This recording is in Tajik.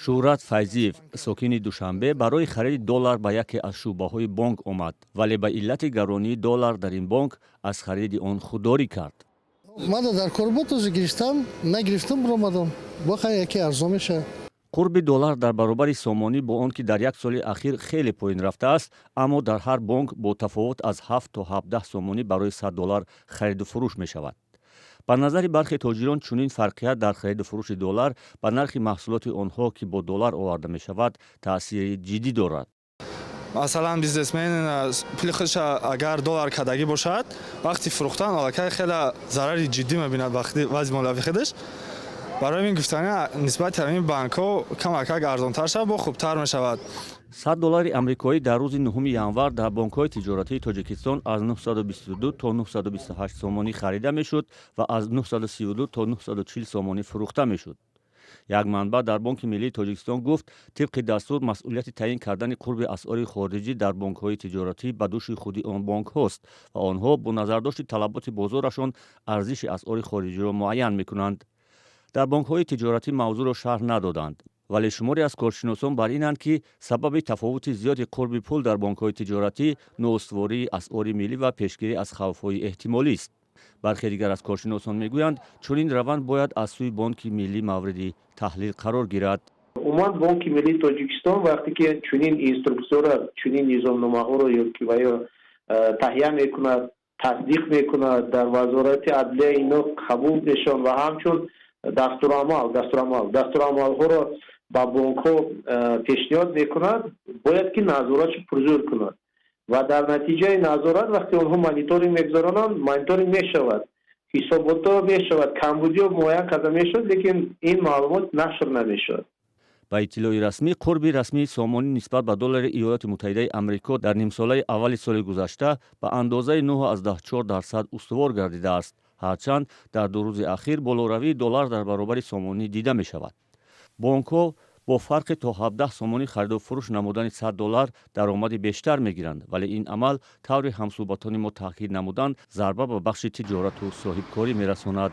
шӯҳрат файзиев сокини душанбе барои хариди доллар ба яке аз шуъбаҳои бонк омад, вале ба иллати гаронии доллар дар ин бонк аз хариди он худдорӣ кард. қурби доллар дар баробари сомонӣ бо он ки дар як соли ахир хеле поин рафтааст, аммо дар ҳар бонк бо тафовут аз 7 то 17 сомонӣ барои $100 хариду фурӯш мешавад. ба назари бархе тоҷирон чунин фарқият дар хариду фурӯши доллар ба нархи маҳсулоти онҳо ки бо доллар оварда мешавад таъсири ҷиддӣ дорад. масалан бизнесмен пули худша агар доллар кадагӣ бошад, вақти фурӯхтан аллакай хеле зарари ҷиддӣ мебинад вақти вазъи молиявии худаш. барои мин гуфтани нисбати ҳамин банкҳо камакак арзонтар шавад бо хубтар мешавад. $100 амрикоӣ дар рӯзи 9 январ дар бонкҳои тиҷоратии Тоҷикистон аз 922 то 928 сомонӣ харида мешуд ва аз 932 то 940 сомонӣ фурӯхта мешуд. як манбаъ дар Бонки Миллии Тоҷикистон гуфт, тибқи дастур масъулияти таъин кардани қурби асъори хориҷӣ дар бонкҳои тиҷоратӣ ба дӯши худи он бонкҳост ва онҳо бо назардошти талаботи бозорашон арзиши асъори хориҷиро муайян мекунанд. дар бонкҳои тиҷоратӣ мавзӯъро шарҳ надоданд, вале шуморе аз коршиносон бар инанд, ки сабаби тафовути зиёди қурби пул дар бонкҳои тиҷоратӣ ноустувории асъори миллӣ ва пешгирӣ аз хавфҳои эҳтимолист. бархе дигар аз коршиносон мегӯянд, чунин раванд бояд аз сӯи Бонки Миллӣ мавриди таҳлил қарор гирад. умуман Бонки Миллии Тоҷикистон вақте ки чунин инструксияро, чунин низомномаҳоро таҳия мекунад, тасдиқ мекунад, дар вазорати адлия ино қабул мешаванд ва ҳамчун дастурамалҳоро ба бонкҳо пешниҳод мекунад, бояд ки назоратшо пурзур кунад ва дар натиҷаи назорат вақте онҳо мониторинг мегузаронанд, мониторинг мешавад, ҳисоботҳо мешавад, камбудиҳо муайян карда мешавад, лекин ин маълумот нашр намешавад. ба иттилои расмӣ, қурби расмии сомонӣ нисбат ба доллари Иёлоти Муттаҳидаи Амрико дар нимсолаи аввали соли гузашта ба андозаи 9.4% устувор гардидааст, ҳарчанд дар ду рӯзи ахир болоравии доллар дар баробари сомонӣ дида мешавад. бонкҳо бо фарқи то 17 сомонӣ хариду фурӯш намудани $100 даромади бештар мегиранд, вале ин амал таври ҳамсӯҳбатони мо таъкид намуданд зарба ба бахши тиҷорату соҳибкорӣ мерасонад.